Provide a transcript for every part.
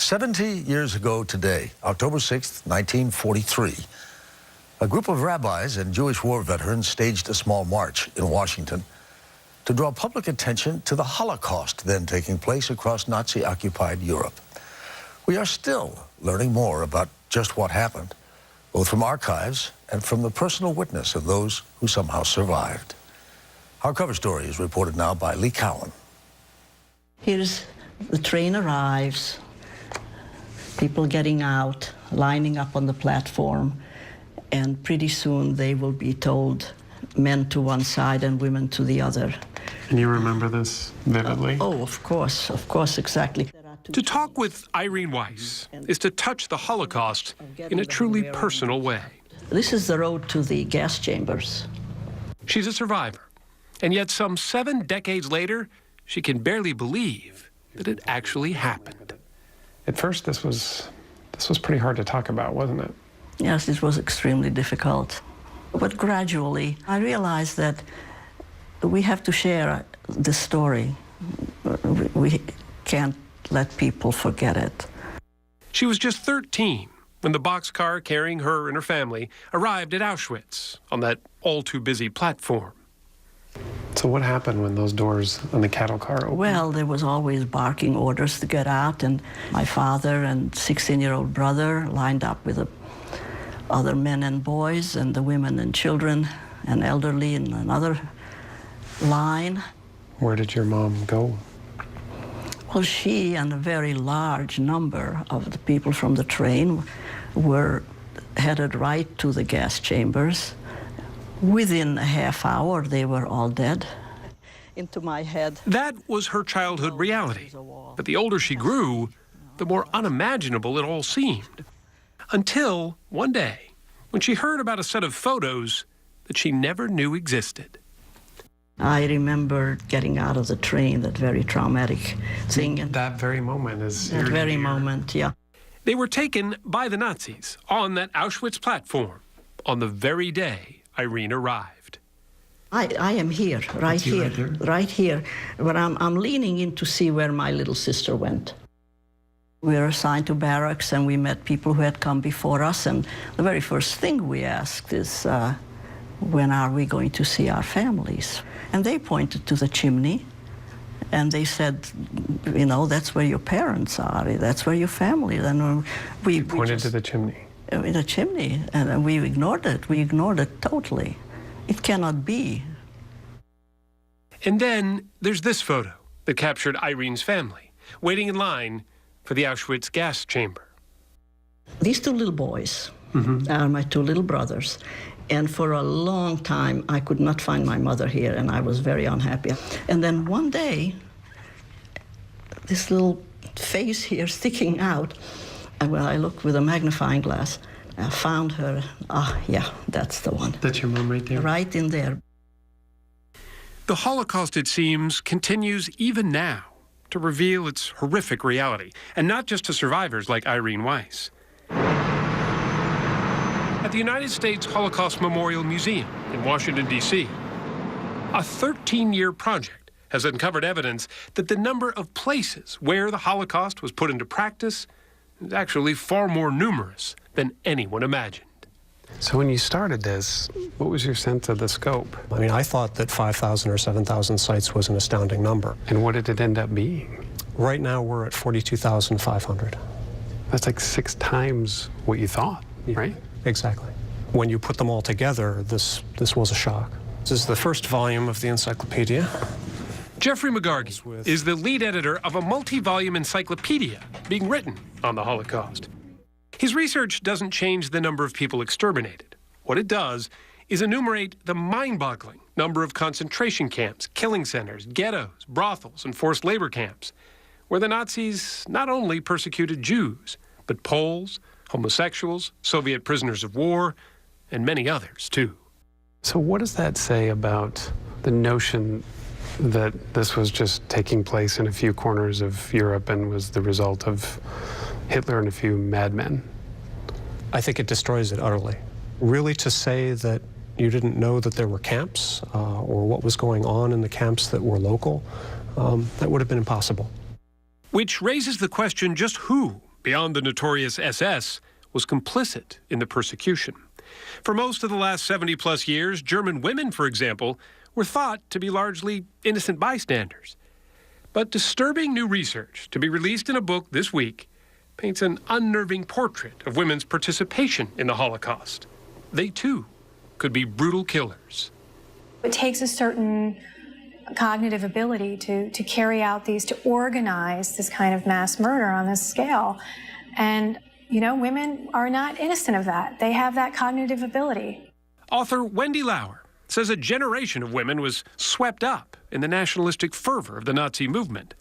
70 years ago today, October 6th, 1943, a group of rabbis and Jewish war veterans staged a small march in Washington to draw public attention to the Holocaust then taking place across Nazi-occupied Europe. We are still learning more about just what happened, both from archives and from the personal witness of those who somehow survived. Our cover story is reported now by Lee Cowan. Here's the train arrives, people getting out, lining up on the platform, and pretty soon they will be told men to one side and women to the other. And you remember this vividly? Of course, exactly. To talk with Irene Weiss is to touch the Holocaust in a truly personal way. This is the road to the gas chambers. She's a survivor, and yet some 7 decades later, she can barely believe that it actually happened. At first, this was pretty hard to talk about, wasn't it? Yes, it was extremely difficult. But gradually, I realized that we have to share this story. We can't let people forget it. She was just 13 when the boxcar carrying her and her family arrived at Auschwitz on that all-too-busy platform. So what happened when those doors on the cattle car opened? Well, there was always barking orders to get out, and my father and 16-year-old brother lined up with the other men and boys, and the women and children and elderly in another line. Where did your mom go? Well, she and a very large number of the people from the train were headed right to the gas chambers. Within a half hour, they were all dead. Into my head. That was her childhood reality. But the older she grew, the more unimaginable it all seemed. Until one day, when she heard about a set of photos that she never knew existed. I remember getting out of the train, that very traumatic thing. And that very moment is... That very moment, yeah. They were taken by the Nazis on that Auschwitz platform on the very day Irene arrived. I am here, right here. But I'm leaning in to see where my little sister went. We were assigned to barracks, and we met people who had come before us, and the very first thing we asked is, when are we going to see our families? And they pointed to the chimney, and they said, you know, that's where your parents are, that's where your family is. And we pointed to the chimney. The chimney, and we ignored it. We ignored it totally. It cannot be. And then there's this photo that captured Irene's family, waiting in line for the Auschwitz gas chamber. These two little boys are my two little brothers. And for a long time, I could not find my mother here, and I was very unhappy. And then one day, this little face here sticking out, and when I looked with a magnifying glass, I found her. Yeah, that's the one. That's your mom right there? Right in there. The Holocaust, it seems, continues even now to reveal its horrific reality, and not just to survivors like Irene Weiss. At the United States Holocaust Memorial Museum in Washington, D.C., a 13-year project has uncovered evidence that the number of places where the Holocaust was put into practice is actually far more numerous than anyone imagined. So when you started this, what was your sense of the scope? I mean, I thought that 5,000 or 7,000 sites was an astounding number. And what did it end up being? Right now, we're at 42,500. That's like 6 times what you thought, right? Exactly. When you put them all together, this was a shock. This is the first volume of the encyclopedia. Jeffrey McGargy is the lead editor of a multi-volume encyclopedia being written on the Holocaust. His research doesn't change the number of people exterminated. What it does is enumerate the mind-boggling number of concentration camps, killing centers, ghettos, brothels, and forced labor camps, where the Nazis not only persecuted Jews, but Poles, homosexuals, Soviet prisoners of war, and many others, too. So what does that say about the notion that this was just taking place in a few corners of Europe and was the result of Hitler and a few madmen? I think it destroys it utterly. Really, to say that you didn't know that there were camps or what was going on in the camps that were local, that would have been impossible. Which raises the question, just who beyond the notorious SS, was complicit in the persecution. For most of the last 70-plus years, German women, for example, were thought to be largely innocent bystanders. But disturbing new research, to be released in a book this week, paints an unnerving portrait of women's participation in the Holocaust. They, too, could be brutal killers. It takes a certain cognitive ability to carry out these, to organize this kind of mass murder on this scale. And, you know, women are not innocent of that. They have that cognitive ability. Author Wendy Lauer says a generation of women was swept up in the nationalistic fervor of the Nazi movement.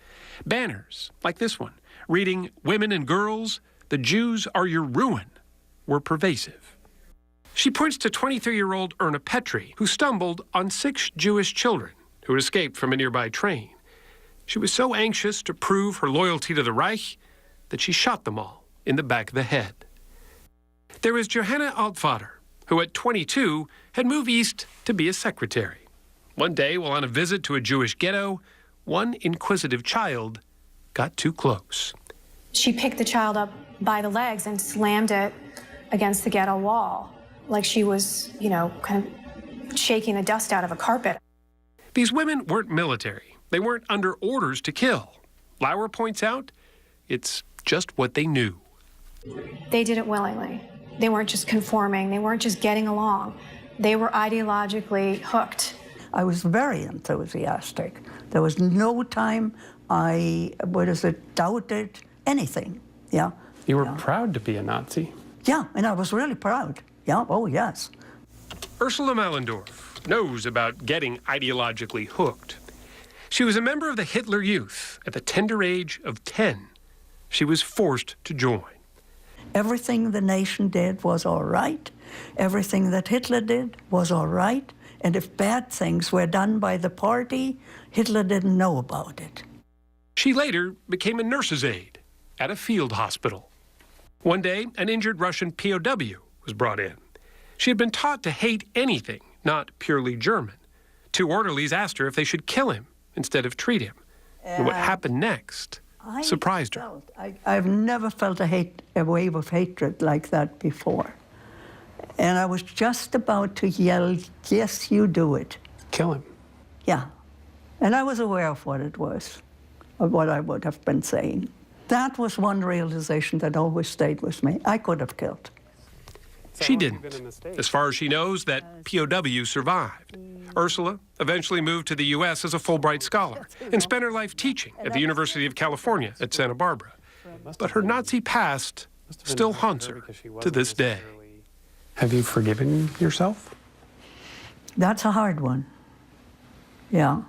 Banners like this one, reading, "Women and girls, the Jews are your ruin," were pervasive. She points to 23-year-old Erna Petri, who stumbled on 6 Jewish children who had escaped from a nearby train. She was so anxious to prove her loyalty to the Reich that she shot them all in the back of the head. There was Johanna Altvater, who at 22 had moved east to be a secretary. One day, while on a visit to a Jewish ghetto, one inquisitive child got too close. She picked the child up by the legs and slammed it against the ghetto wall, like she was, you know, kind of shaking the dust out of a carpet. These women weren't military. They weren't under orders to kill. Lauer points out, it's just what they knew. They did it willingly. They weren't just conforming. They weren't just getting along. They were ideologically hooked. I was very enthusiastic. There was no time I doubted anything. Yeah. You were proud to be a Nazi. Yeah, and I was really proud. Yeah, oh yes. Ursula Mallendorf knows about getting ideologically hooked. She was a member of the Hitler Youth at the tender age of 10. She was forced to join. Everything the nation did was all right. Everything that Hitler did was all right. And if bad things were done by the party, Hitler didn't know about it. She later became a nurse's aide at a field hospital. One day, an injured Russian POW was brought in. She had been taught to hate anything not purely German. 2 orderlies asked her if they should kill him instead of treat him. And what happened next surprised her. I've never felt a wave of hatred like that before. And I was just about to yell, "Yes, you do it." Kill him. Yeah. And I was aware of what it was, of what I would have been saying. That was one realization that always stayed with me. I could have killed. She didn't. As far as she knows, that POW survived. Ursula eventually moved to the U.S. as a Fulbright scholar and spent her life teaching at the University of California at Santa Barbara. But her Nazi past still haunts her to this day. Have you forgiven yourself? That's a hard one. Yeah.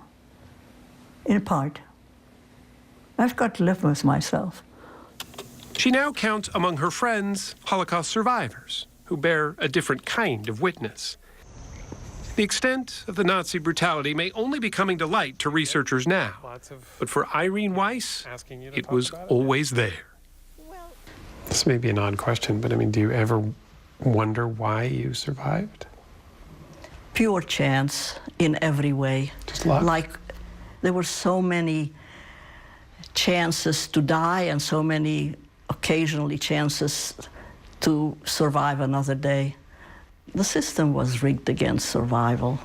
In part. I've got to live with myself. She now counts among her friends Holocaust survivors who bear a different kind of witness. The extent of the Nazi brutality may only be coming to light to researchers now, but for Irene Weiss, it was always there. This may be an odd question, but I mean, do you ever wonder why you survived? Pure chance in every way. Just luck? Like, there were so many chances to die and so many occasionally chances to survive another day. The system was rigged against survival.